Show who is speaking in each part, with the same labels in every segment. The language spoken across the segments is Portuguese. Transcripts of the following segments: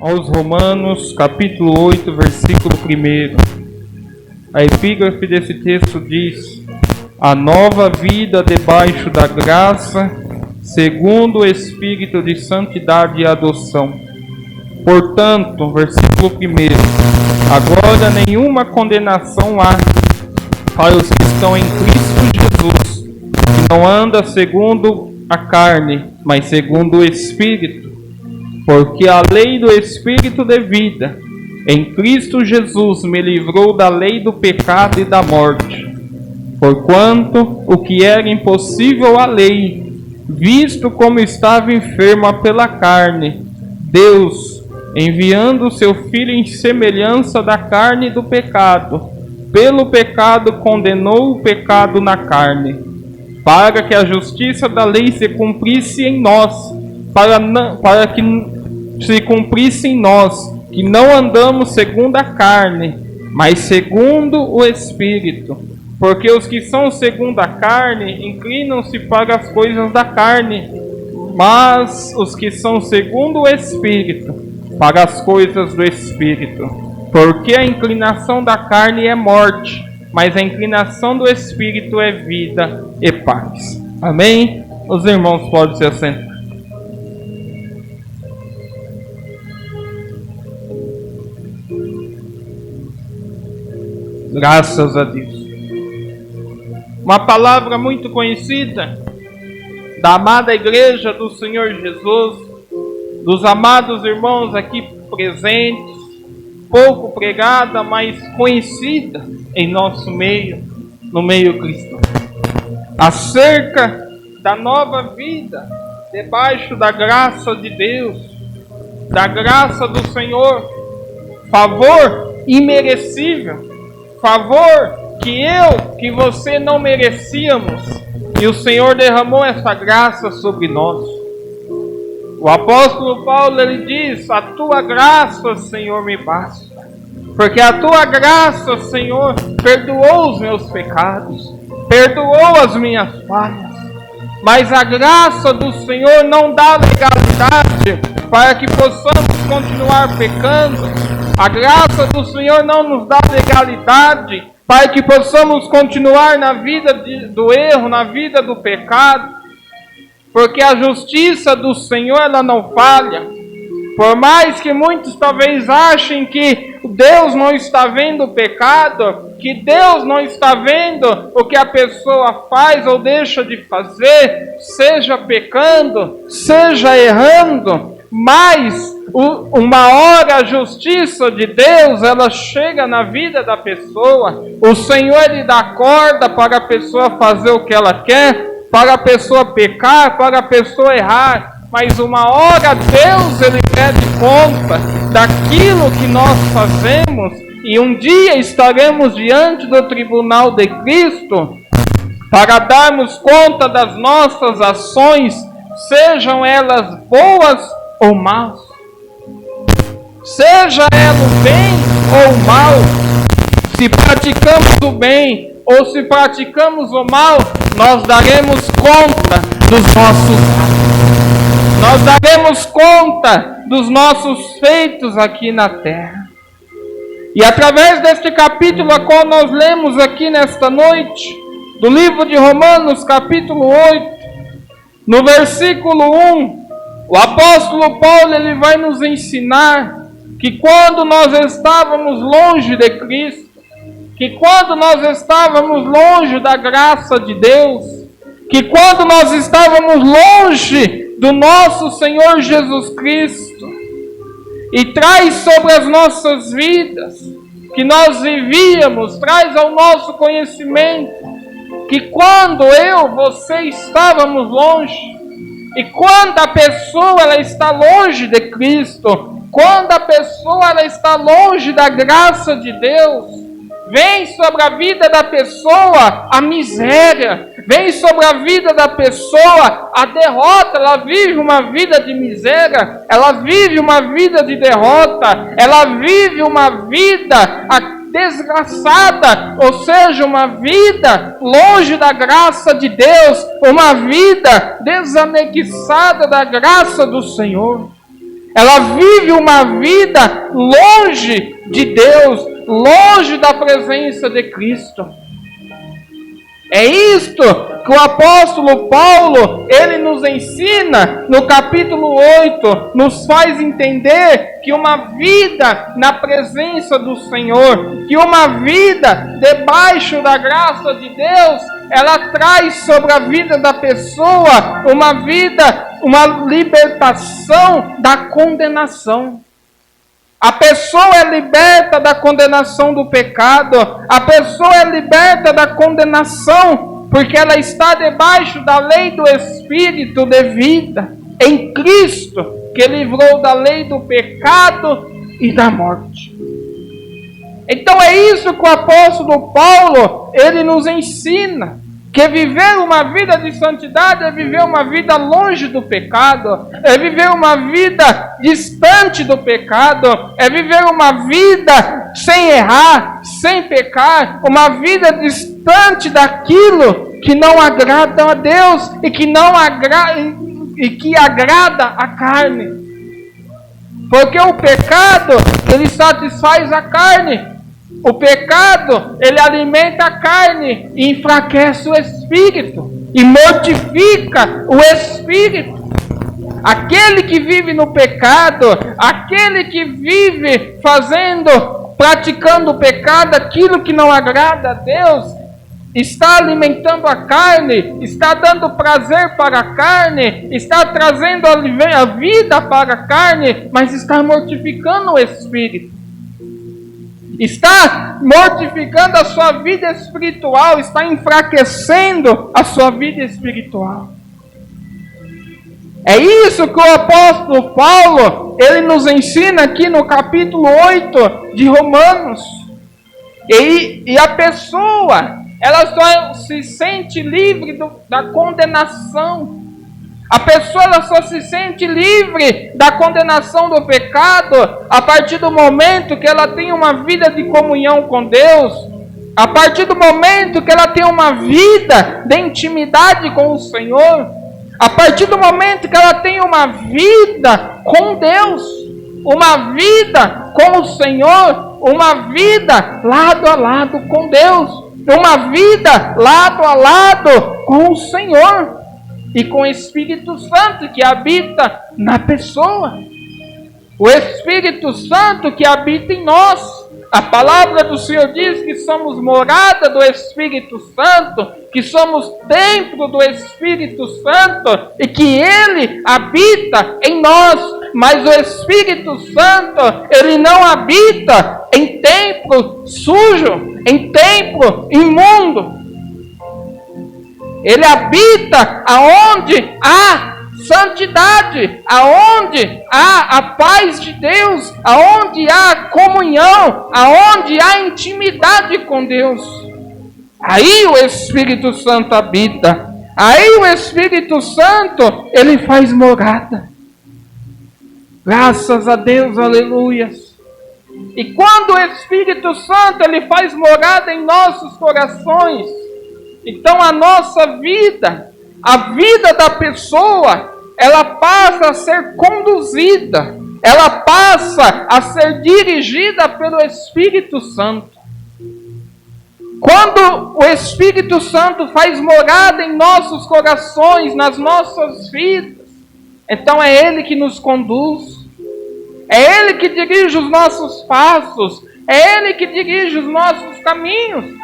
Speaker 1: aos Romanos, capítulo 8, versículo 1. A epígrafe desse texto diz: a nova vida debaixo da graça, segundo o Espírito de santidade e adoção. Portanto, versículo 1, agora nenhuma condenação há para os que estão em Cristo Jesus, que não anda segundo a carne, mas segundo o Espírito. Porque a lei do Espírito de vida, em Cristo Jesus, me livrou da lei do pecado e da morte. Porquanto o que era impossível à lei, visto como estava enferma pela carne, Deus, enviando o seu Filho em semelhança da carne do pecado, pelo pecado condenou o pecado na carne, para que a justiça da lei se cumprisse em nós, para que se cumprisse em nós, que não andamos segundo a carne, mas segundo o Espírito. Porque os que são segundo a carne inclinam-se para as coisas da carne, mas os que são segundo o Espírito, para as coisas do Espírito. Porque a inclinação da carne é morte, mas a inclinação do Espírito é vida e paz. Amém? Os irmãos podem se assentar. Graças a Deus. Uma palavra muito conhecida da amada igreja do Senhor Jesus, dos amados irmãos aqui presentes, pouco pregada, mas conhecida em nosso meio, no meio cristão, acerca da nova vida debaixo da graça de Deus, da graça do Senhor, favor imerecível, favor que você não merecíamos, e o Senhor derramou essa graça sobre nós. O apóstolo Paulo, ele diz: a tua graça, Senhor, me basta, porque a tua graça, Senhor, perdoou os meus pecados, perdoou as minhas falhas, mas a graça do Senhor não dá legalidade para que possamos continuar pecando. A graça do Senhor não nos dá legalidade para que possamos continuar na vida do erro, na vida do pecado, porque a justiça do Senhor, ela não falha. Por mais que muitos talvez achem que Deus não está vendo o pecado, que Deus não está vendo o que a pessoa faz ou deixa de fazer, seja pecando, seja errando, mas uma hora a justiça de Deus, ela chega na vida da pessoa. O Senhor, ele dá corda para a pessoa fazer o que ela quer, para a pessoa pecar, para a pessoa errar. Mas uma hora Deus, ele pede conta daquilo que nós fazemos, e um dia estaremos diante do tribunal de Cristo para darmos conta das nossas ações, sejam elas boas ou más, seja ela o bem ou o mal. Se praticamos o bem ou se praticamos o mal, nós daremos conta dos nossos atos. Nós daremos conta dos nossos feitos aqui na terra. E através deste capítulo a qual nós lemos aqui nesta noite, do livro de Romanos, capítulo 8, no versículo 1, o apóstolo Paulo, ele vai nos ensinar que quando nós estávamos longe de Cristo, que quando nós estávamos longe da graça de Deus, que quando nós estávamos longe do nosso Senhor Jesus Cristo, e traz sobre as nossas vidas, que nós vivíamos, traz ao nosso conhecimento, que quando você estávamos longe, e quando a pessoa ela está longe de Cristo, quando a pessoa ela está longe da graça de Deus, vem sobre a vida da pessoa a miséria, vem sobre a vida da pessoa a derrota. Ela vive uma vida de miséria, ela vive uma vida de derrota, ela vive uma vida desgraçada, ou seja, uma vida longe da graça de Deus, uma vida desanexada da graça do Senhor. Ela vive uma vida longe de Deus, longe da presença de Cristo. É isto que o apóstolo Paulo, ele nos ensina no capítulo 8, nos faz entender que uma vida na presença do Senhor, que uma vida debaixo da graça de Deus, ela traz sobre a vida da pessoa uma libertação da condenação. A pessoa é liberta da condenação do pecado. A pessoa é liberta da condenação porque ela está debaixo da lei do Espírito de vida em Cristo, que livrou da lei do pecado e da morte. Então é isso que o apóstolo Paulo, ele nos ensina. Que viver uma vida de santidade é viver uma vida longe do pecado, é viver uma vida distante do pecado, é viver uma vida sem errar, sem pecar, uma vida distante daquilo que não agrada a Deus e que agrada a carne. Porque o pecado, ele satisfaz a carne. O pecado, ele alimenta a carne e enfraquece o espírito e mortifica o espírito. Aquele que vive no pecado, aquele que vive praticando o pecado, aquilo que não agrada a Deus, está alimentando a carne, está dando prazer para a carne, está trazendo a vida para a carne, mas está mortificando o espírito. Está mortificando a sua vida espiritual, está enfraquecendo a sua vida espiritual. É isso que o apóstolo Paulo, ele nos ensina aqui no capítulo 8 de Romanos. E a pessoa, ela só se sente livre da condenação. A pessoa ela só se sente livre da condenação do pecado a partir do momento que ela tem uma vida de comunhão com Deus, a partir do momento que ela tem uma vida de intimidade com o Senhor, a partir do momento que ela tem uma vida com Deus, uma vida com o Senhor, uma vida lado a lado com Deus, uma vida lado a lado com o Senhor. E com o Espírito Santo que habita na pessoa. O Espírito Santo que habita em nós. A palavra do Senhor diz que somos morada do Espírito Santo, que somos templo do Espírito Santo e que Ele habita em nós. Mas o Espírito Santo, Ele não habita em templo sujo, em templo imundo. Ele habita aonde há santidade, aonde há a paz de Deus, aonde há comunhão, aonde há intimidade com Deus. Aí o Espírito Santo habita. Aí o Espírito Santo, ele faz morada. Graças a Deus, aleluias. E quando o Espírito Santo, ele faz morada em nossos corações, então a nossa vida, a vida da pessoa, ela passa a ser conduzida, ela passa a ser dirigida pelo Espírito Santo. Quando o Espírito Santo faz morada em nossos corações, nas nossas vidas, então é Ele que nos conduz, é Ele que dirige os nossos passos, é Ele que dirige os nossos caminhos.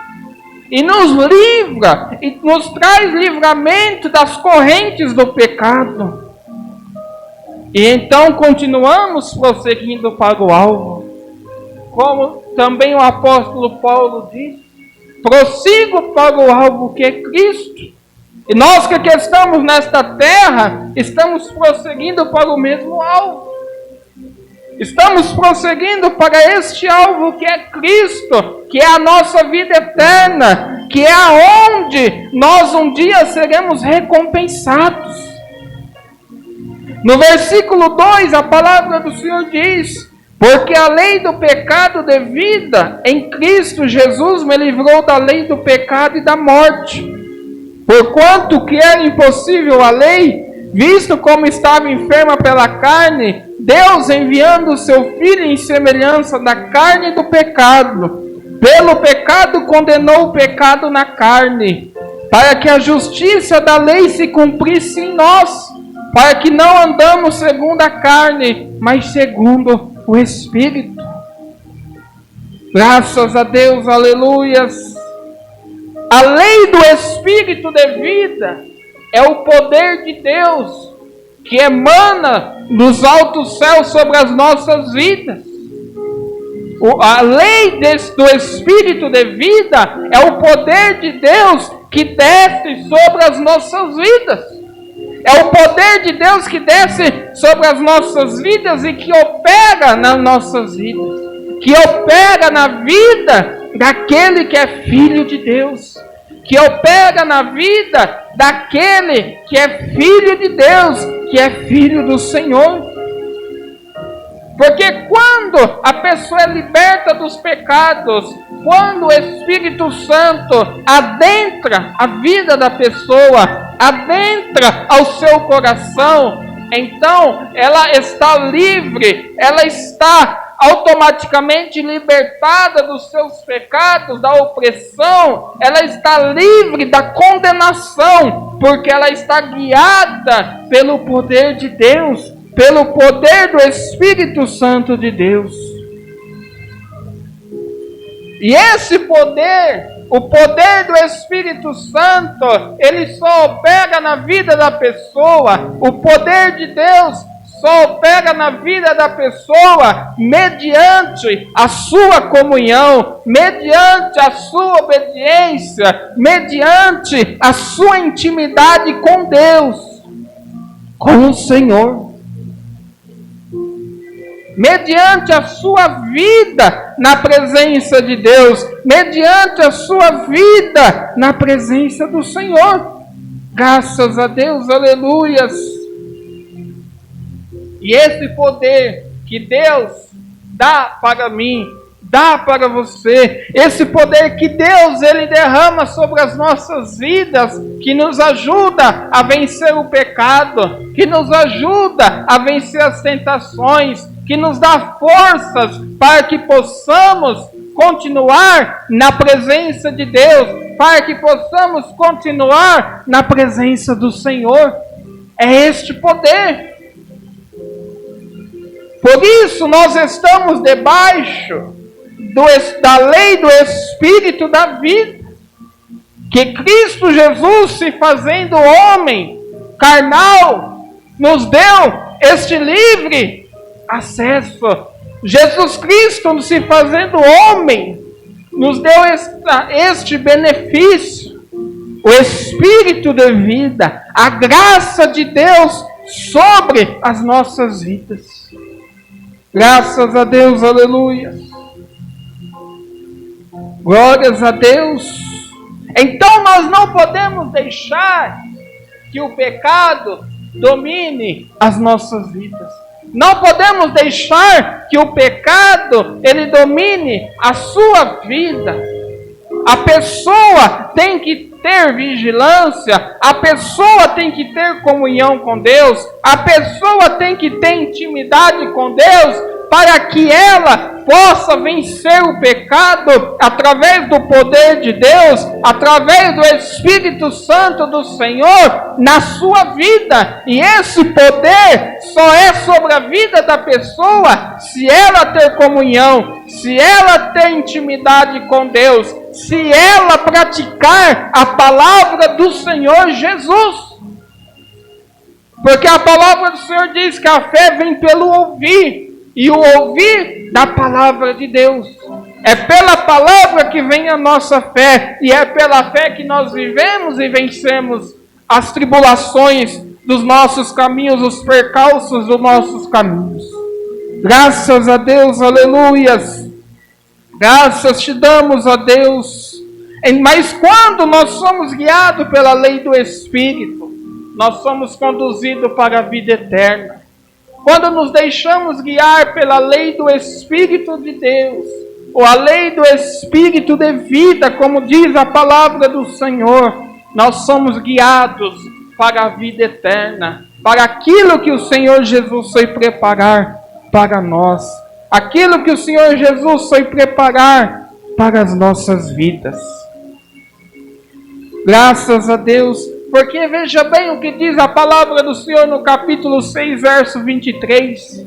Speaker 1: E nos livra, e nos traz livramento das correntes do pecado. E então continuamos prosseguindo para o alvo. Como também o apóstolo Paulo diz, prossigo para o alvo que é Cristo. E nós que aqui estamos nesta terra, estamos prosseguindo para o mesmo alvo. Estamos prosseguindo para este alvo que é Cristo, que é a nossa vida eterna, que é aonde nós um dia seremos recompensados. No versículo 2, a palavra do Senhor diz: porque a lei do pecado de vida em Cristo Jesus me livrou da lei do pecado e da morte. Porquanto que era impossível a lei, visto como estava enferma pela carne, Deus enviando o seu Filho em semelhança da carne do pecado, pelo pecado condenou o pecado na carne, para que a justiça da lei se cumprisse em nós, para que não andamos segundo a carne, mas segundo o Espírito. Graças a Deus, aleluias. A lei do Espírito de vida é o poder de Deus que emana dos altos céus sobre as nossas vidas. A lei do Espírito de vida é o poder de Deus que desce sobre as nossas vidas. É o poder de Deus que desce sobre as nossas vidas e que opera nas nossas vidas. Que opera na vida daquele que é filho de Deus. Que opera na vida daquele que é filho de Deus, que é filho do Senhor. Porque quando a pessoa é liberta dos pecados, quando o Espírito Santo adentra a vida da pessoa, adentra ao seu coração, então ela está livre, ela está automaticamente libertada dos seus pecados, da opressão, ela está livre da condenação, porque ela está guiada pelo poder de Deus, pelo poder do Espírito Santo de Deus. E esse poder, o poder do Espírito Santo, ele só opera na vida da pessoa. O poder de Deus só opera na vida da pessoa mediante a sua comunhão, mediante a sua obediência, mediante a sua intimidade com Deus, com o Senhor. Mediante a sua vida na presença de Deus, mediante a sua vida na presença do Senhor. Graças a Deus, aleluias. E esse poder que Deus dá para mim, dá para você, esse poder que Deus ele derrama sobre as nossas vidas, que nos ajuda a vencer o pecado, que nos ajuda a vencer as tentações, que nos dá forças para que possamos continuar na presença de Deus, para que possamos continuar na presença do Senhor. É este poder. Por isso nós estamos debaixo da lei do Espírito da vida, que Cristo Jesus, se fazendo homem carnal, nos deu este livre acesso. Jesus Cristo, se fazendo homem, nos deu este benefício, o Espírito de vida, a graça de Deus sobre as nossas vidas. Graças a Deus, aleluia. Glórias a Deus. Então nós não podemos deixar que o pecado domine as nossas vidas. Não podemos deixar que o pecado ele domine a sua vida. A pessoa tem que ter vigilância, a pessoa tem que ter comunhão com Deus, a pessoa tem que ter intimidade com Deus, para que ela possa vencer o pecado através do poder de Deus, através do Espírito Santo do Senhor na sua vida. E esse poder só é sobre a vida da pessoa se ela ter comunhão, se ela ter intimidade com Deus, se ela praticar a palavra do Senhor Jesus. Porque a palavra do Senhor diz que a fé vem pelo ouvir, e o ouvir da palavra de Deus. É pela palavra que vem a nossa fé, e é pela fé que nós vivemos e vencemos as tribulações dos nossos caminhos, os percalços dos nossos caminhos. Graças a Deus, aleluias. Graças te damos, ó Deus. Mas quando nós somos guiados pela lei do Espírito, nós somos conduzidos para a vida eterna. Quando nos deixamos guiar pela lei do Espírito de Deus, ou a lei do Espírito de vida, como diz a palavra do Senhor, nós somos guiados para a vida eterna, para aquilo que o Senhor Jesus foi preparar para nós, aquilo que o Senhor Jesus foi preparar para as nossas vidas. Graças a Deus, porque veja bem o que diz a palavra do Senhor no capítulo 6, verso 23.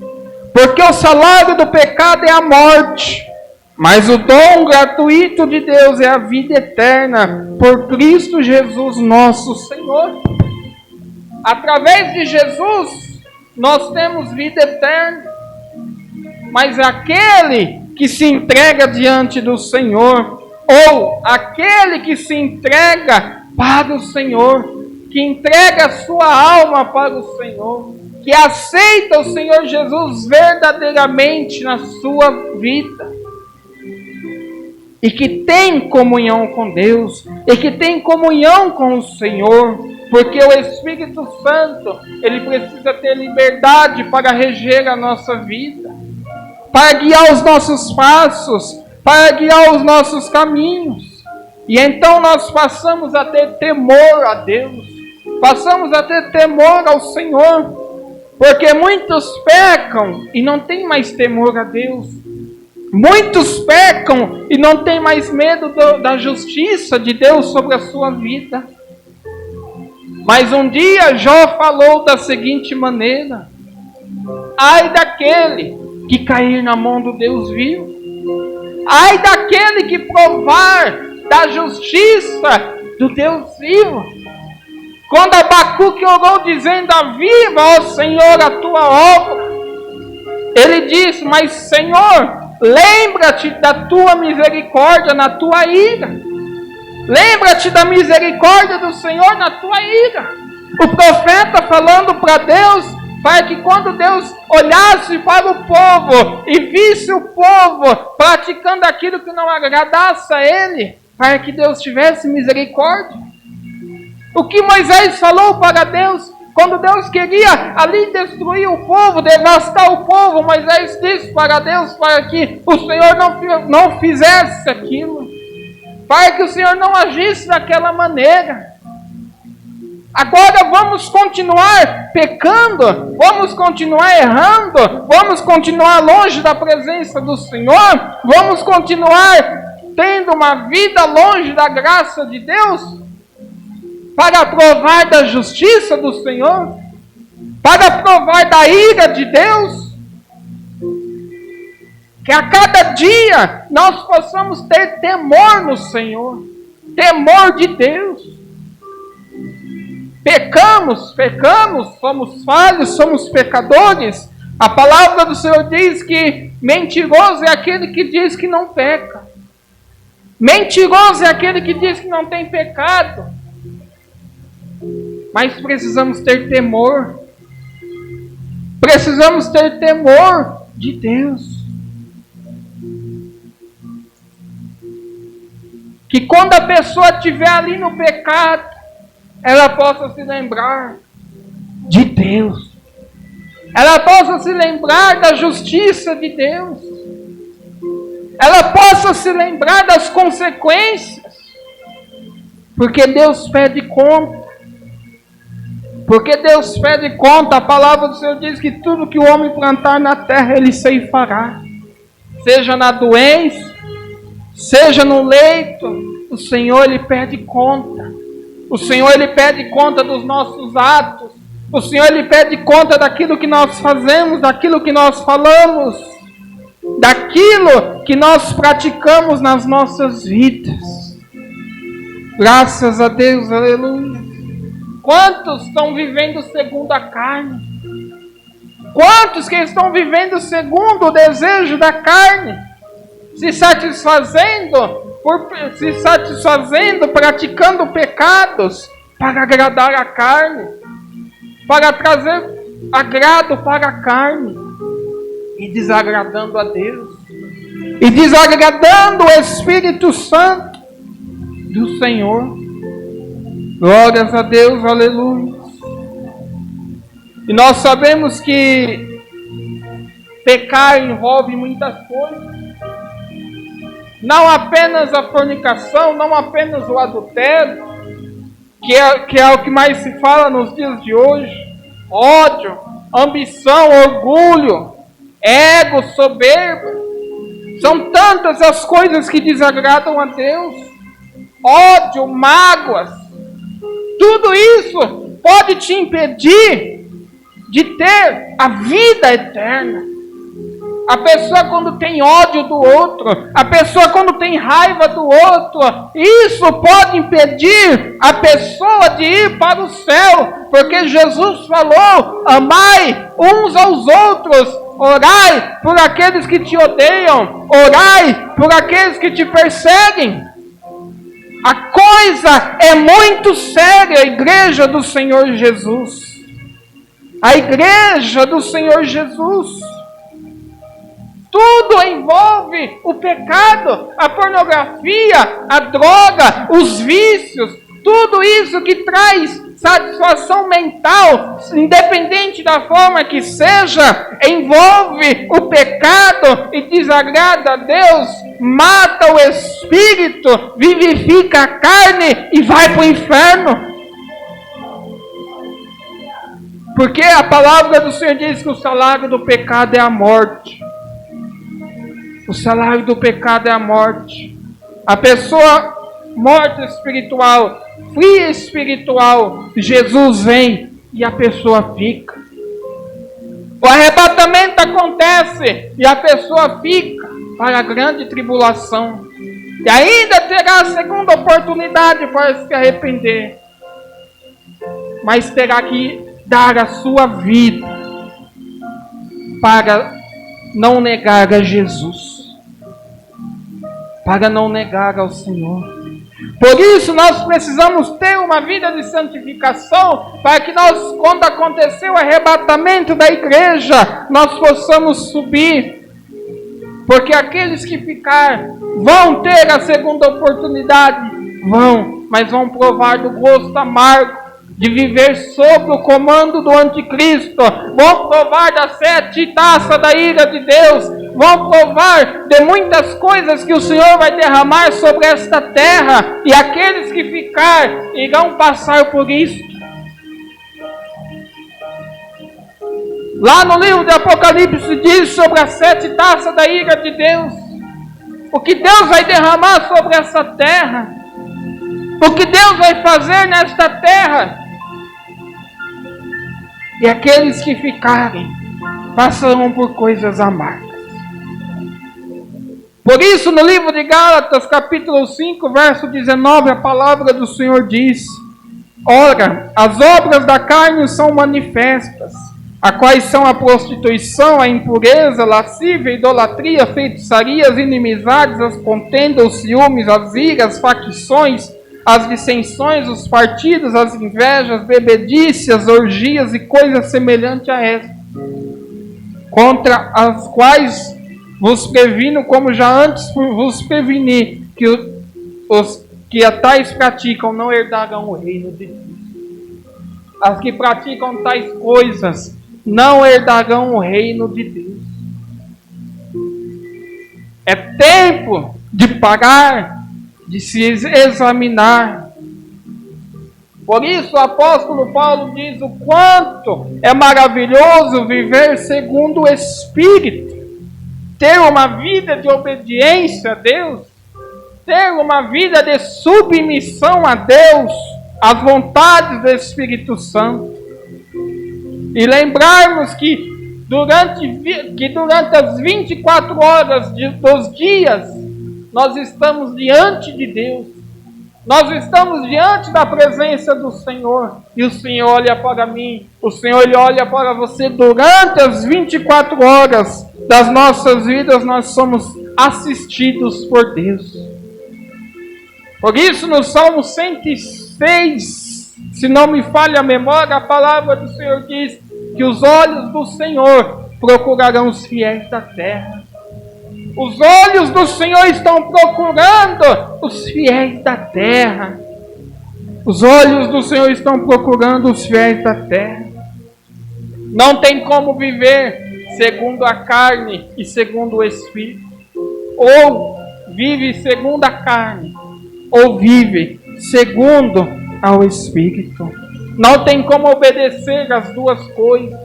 Speaker 1: Porque o salário do pecado é a morte, mas o dom gratuito de Deus é a vida eterna, por Cristo Jesus nosso Senhor. Através de Jesus, nós temos vida eterna. Mas aquele que se entrega diante do Senhor, ou aquele que se entrega para o Senhor, que entrega a sua alma para o Senhor, que aceita o Senhor Jesus verdadeiramente na sua vida, e que tem comunhão com Deus, e que tem comunhão com o Senhor, porque o Espírito Santo, ele precisa ter liberdade para reger a nossa vida, para guiar os nossos passos, para guiar os nossos caminhos. E então nós passamos a ter temor a Deus, passamos a ter temor ao Senhor, porque muitos pecam e não têm mais temor a Deus. Muitos pecam e não têm mais medo da justiça de Deus sobre a sua vida. Mas um dia Jó falou da seguinte maneira: ai daquele que cair na mão do Deus vivo, ai daquele que provar da justiça do Deus vivo. Quando Abacuque orou dizendo: aviva, ó Senhor, a tua obra, ele disse: mas Senhor, lembra-te da tua misericórdia na tua ira. Lembra-te da misericórdia do Senhor na tua ira. O profeta falando para Deus, para que quando Deus olhasse para o povo e visse o povo praticando aquilo que não agradasse a ele, para que Deus tivesse misericórdia. O que Moisés falou para Deus, quando Deus queria ali destruir o povo, devastar o povo, Moisés disse para Deus para que o Senhor não fizesse aquilo, para que o Senhor não agisse daquela maneira. Agora vamos continuar pecando, vamos continuar errando, vamos continuar longe da presença do Senhor, vamos continuar tendo uma vida longe da graça de Deus, para provar da justiça do Senhor, para provar da ira de Deus. Que a cada dia nós possamos ter temor no Senhor, temor de Deus. Pecamos, somos falhos, somos pecadores. A palavra do Senhor diz que mentiroso é aquele que diz que não peca. Mentiroso é aquele que diz que não tem pecado. Mas precisamos ter temor. Precisamos ter temor de Deus. Que quando a pessoa estiver ali no pecado, ela possa se lembrar de Deus. Ela possa se lembrar da justiça de Deus. Ela possa se lembrar das consequências. Porque Deus pede conta. Porque Deus pede conta. A palavra do Senhor diz que tudo que o homem plantar na terra, ele ceifará. Seja na doença, seja no leito, o Senhor, ele pede conta. O Senhor, ele pede conta dos nossos atos. O Senhor, ele pede conta daquilo que nós fazemos, daquilo que nós falamos, daquilo que nós praticamos nas nossas vidas. Graças a Deus, aleluia. Quantos estão vivendo segundo a carne? Quantos que estão vivendo segundo o desejo da carne? Se satisfazendo, praticando pecados para agradar a carne, para trazer agrado para a carne, e desagradando a Deus, e desagradando o Espírito Santo do Senhor. Glórias a Deus, aleluia. E nós sabemos que pecar envolve muitas coisas. Não apenas a fornicação, não apenas o adultério, que é o que mais se fala nos dias de hoje. Ódio, ambição, orgulho, ego, soberba. São tantas as coisas que desagradam a Deus. Ódio, mágoas. Tudo isso pode te impedir de ter a vida eterna. A pessoa quando tem ódio do outro, a pessoa quando tem raiva do outro, isso pode impedir a pessoa de ir para o céu, porque Jesus falou: amai uns aos outros, orai por aqueles que te odeiam, orai por aqueles que te perseguem. A coisa é muito séria, a igreja do Senhor Jesus. A igreja do Senhor Jesus. Tudo envolve o pecado, a pornografia, a droga, os vícios, tudo isso que traz satisfação mental, independente da forma que seja, envolve o pecado e desagrada a Deus, mata o espírito, vivifica a carne e vai para o inferno. Porque a palavra do Senhor diz que o salário do pecado é a morte. O salário do pecado é a morte. A pessoa morta espiritual, fria espiritual, Jesus vem e a pessoa fica. O arrebatamento acontece e a pessoa fica para a grande tribulação. E ainda terá a segunda oportunidade para se arrepender. Mas terá que dar a sua vida para não negar a Jesus. Para não negar ao Senhor. Por isso nós precisamos ter uma vida de santificação, para que nós, quando acontecer o arrebatamento da igreja, nós possamos subir. Porque aqueles que ficar vão ter a segunda oportunidade, mas vão provar do gosto amargo de viver sob o comando do anticristo, vão provar das 7 taças da ira de Deus, vão provar de muitas coisas que o Senhor vai derramar sobre esta terra, e aqueles que ficar irão passar por isso. Lá no livro de Apocalipse diz sobre as 7 taças da ira de Deus, o que Deus vai derramar sobre essa terra, o que Deus vai fazer nesta terra. E aqueles que ficarem passarão por coisas amargas. Por isso, no livro de Gálatas, capítulo 5, verso 19, a palavra do Senhor diz: ora, as obras da carne são manifestas, a quais são a prostituição, a impureza, a lascívia, a idolatria, a feitiçaria, as inimizades, as contendas, os ciúmes, as iras, as facções, as dissensões, os partidos, as invejas, bebedícias, orgias e coisas semelhantes a esta, contra as quais vos previno, como já antes vos preveni, que os que a tais praticam não herdarão o reino de Deus. As que praticam tais coisas não herdarão o reino de Deus. É tempo de parar, de se examinar. Por isso o apóstolo Paulo diz o quanto é maravilhoso viver segundo o Espírito, ter uma vida de obediência a Deus, ter uma vida de submissão a Deus, às vontades do Espírito Santo. E lembrarmos que durante as 24 horas dos dias, nós estamos diante de Deus. Nós estamos diante da presença do Senhor. E o Senhor olha para mim. O Senhor ele olha para você. Durante as 24 horas das nossas vidas, nós somos assistidos por Deus. Por isso, no Salmo 106, se não me falha a memória, a palavra do Senhor diz que os olhos do Senhor procurarão os fiéis da terra. Os olhos do Senhor estão procurando os fiéis da terra. Os olhos do Senhor estão procurando os fiéis da terra. Não tem como viver segundo a carne e segundo o Espírito. Ou vive segundo a carne, ou vive segundo ao Espírito. Não tem como obedecer as duas coisas.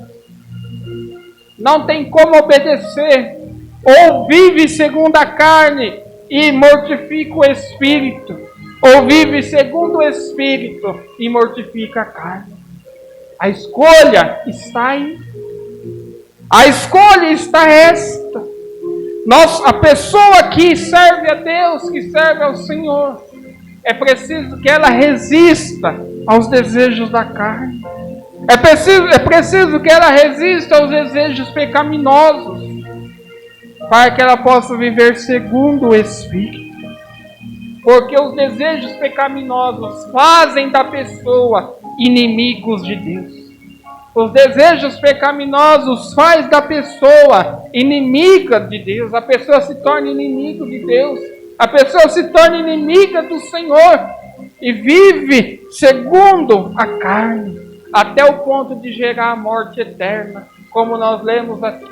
Speaker 1: Não tem como obedecer. Ou vive segundo a carne e mortifica o Espírito, ou vive segundo o Espírito e mortifica a carne. A escolha está aí. A escolha está esta. A pessoa que serve a Deus, que serve ao Senhor, é preciso que ela resista aos desejos da carne. É preciso que ela resista aos desejos pecaminosos, para que ela possa viver segundo o Espírito. Porque os desejos pecaminosos fazem da pessoa inimigos de Deus. Os desejos pecaminosos fazem da pessoa inimiga de Deus. A pessoa se torna inimigo de Deus. A pessoa se torna inimiga do Senhor e vive segundo a carne, até o ponto de gerar a morte eterna, como nós lemos aqui,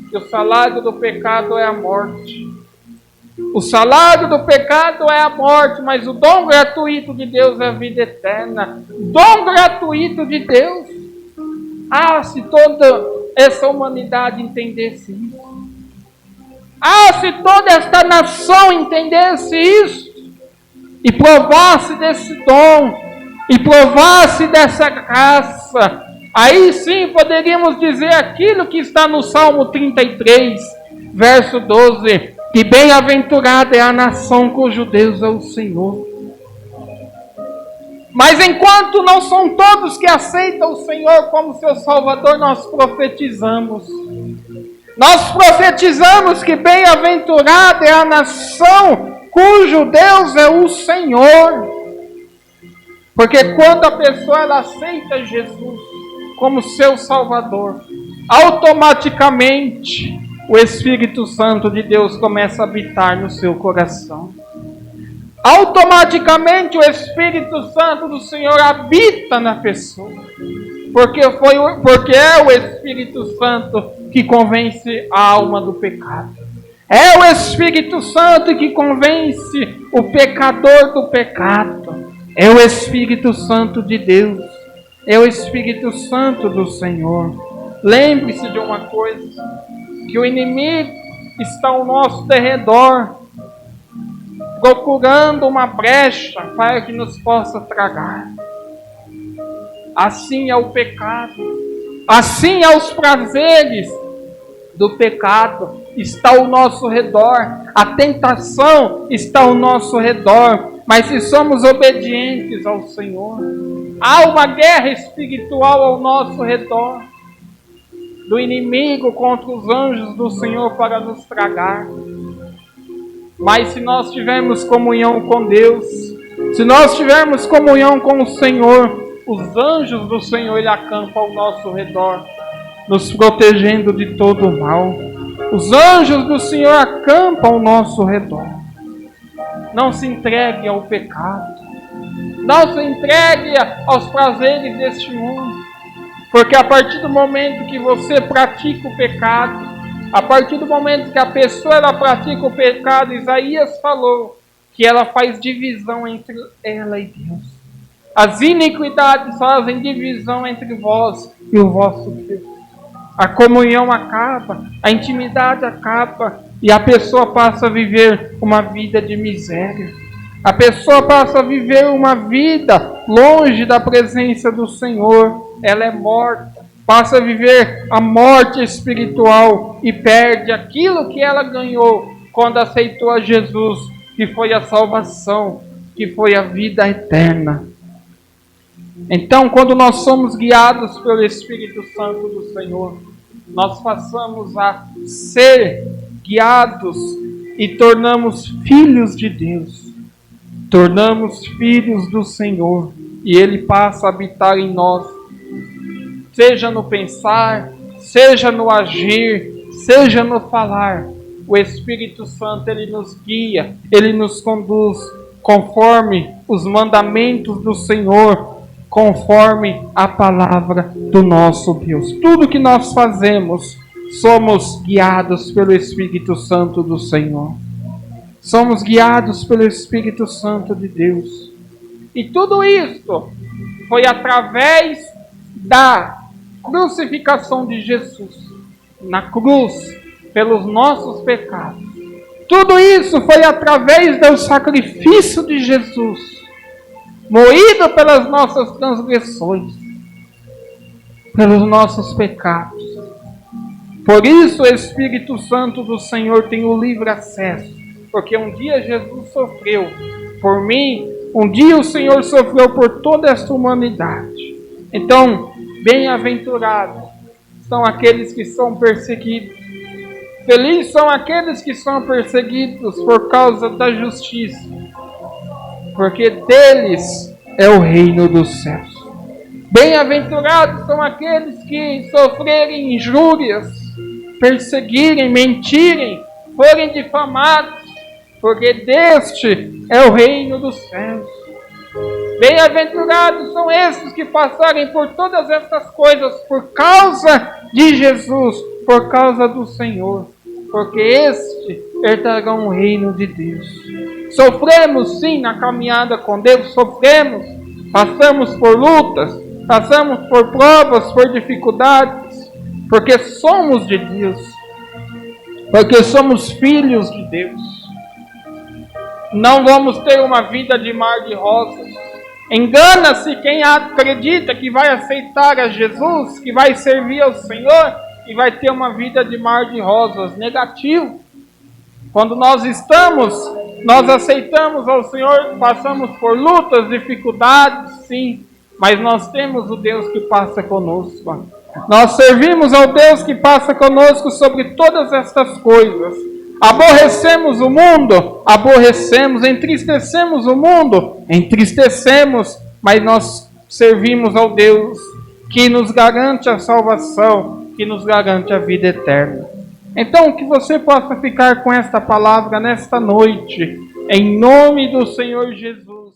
Speaker 1: que o salário do pecado é a morte. O salário do pecado é a morte, mas o dom gratuito de Deus é a vida eterna. Dom gratuito de Deus. Ah, se toda essa humanidade entendesse isso. Ah, se toda esta nação entendesse isso e provasse desse dom, e provasse dessa graça, aí sim poderíamos dizer aquilo que está no Salmo 33, verso 12, que bem-aventurada é a nação cujo Deus é o Senhor. Mas enquanto não são todos que aceitam o Senhor como seu Salvador, nós profetizamos. Nós profetizamos que bem-aventurada é a nação cujo Deus é o Senhor. Porque quando a pessoa ela aceita Jesus como seu Salvador, automaticamente o Espírito Santo de Deus começa a habitar no seu coração. Automaticamente o Espírito Santo do Senhor habita na pessoa. Porque é o Espírito Santo que convence a alma do pecado. É o Espírito Santo que convence o pecador do pecado. É o Espírito Santo de Deus. É o Espírito Santo do Senhor. Lembre-se de uma coisa, que o inimigo está ao nosso derredor, procurando uma brecha para que nos possa tragar. Assim é o pecado. Assim é os prazeres do pecado. Está ao nosso redor. A tentação está ao nosso redor. Mas se somos obedientes ao Senhor, há uma guerra espiritual ao nosso redor, do inimigo contra os anjos do Senhor para nos tragar. Mas se nós tivermos comunhão com Deus, se nós tivermos comunhão com o Senhor, os anjos do Senhor ele acampa ao nosso redor, nos protegendo de todo o mal. Os anjos do Senhor acampam ao nosso redor. Não se entregue ao pecado. Não se entregue aos prazeres deste mundo. Porque a partir do momento que você pratica o pecado, a partir do momento que a pessoa ela pratica o pecado, Isaías falou que ela faz divisão entre ela e Deus. As iniquidades fazem divisão entre vós e o vosso Deus. A comunhão acaba, a intimidade acaba e a pessoa passa a viver uma vida de miséria. A pessoa passa a viver uma vida longe da presença do Senhor. Ela é morta, passa a viver a morte espiritual e perde aquilo que ela ganhou quando aceitou a Jesus, que foi a salvação, que foi a vida eterna. Então, quando nós somos guiados pelo Espírito Santo do Senhor, nós passamos a ser guiados e tornamos filhos de Deus. Tornamos filhos do Senhor e Ele passa a habitar em nós. Seja no pensar, seja no agir, seja no falar. O Espírito Santo Ele nos guia, Ele nos conduz conforme os mandamentos do Senhor, conforme a palavra do nosso Deus. Tudo que nós fazemos, somos guiados pelo Espírito Santo do Senhor. Somos guiados pelo Espírito Santo de Deus. E tudo isso foi através da crucificação de Jesus na cruz pelos nossos pecados. Tudo isso foi através do sacrifício de Jesus, moído pelas nossas transgressões, pelos nossos pecados. Por isso o Espírito Santo do Senhor tem o livre acesso, porque um dia Jesus sofreu por mim, um dia o Senhor sofreu por toda esta humanidade. Então, bem-aventurados são aqueles que são perseguidos. Felizes são aqueles que são perseguidos por causa da justiça, porque deles é o reino dos céus. Bem-aventurados são aqueles que sofrerem injúrias, perseguirem, mentirem, forem difamados, porque deste é o reino dos céus. Bem-aventurados são esses que passarem por todas essas coisas por causa de Jesus, por causa do Senhor, porque este herdarão o reino de Deus. Sofremos sim na caminhada com Deus, sofremos, passamos por lutas, passamos por provas, por dificuldades, porque somos de Deus, porque somos filhos de Deus. Não vamos ter uma vida de mar de rosas. Engana-se quem acredita que vai aceitar a Jesus, que vai servir ao Senhor e vai ter uma vida de mar de rosas. Negativo. Quando nós aceitamos ao Senhor, passamos por lutas, dificuldades, sim, mas nós temos o Deus que passa conosco. Nós servimos ao Deus que passa conosco sobre todas estas coisas. Aborrecemos o mundo, aborrecemos, entristecemos o mundo, entristecemos, mas nós servimos ao Deus que nos garante a salvação, que nos garante a vida eterna. Então, que você possa ficar com esta palavra nesta noite, em nome do Senhor Jesus.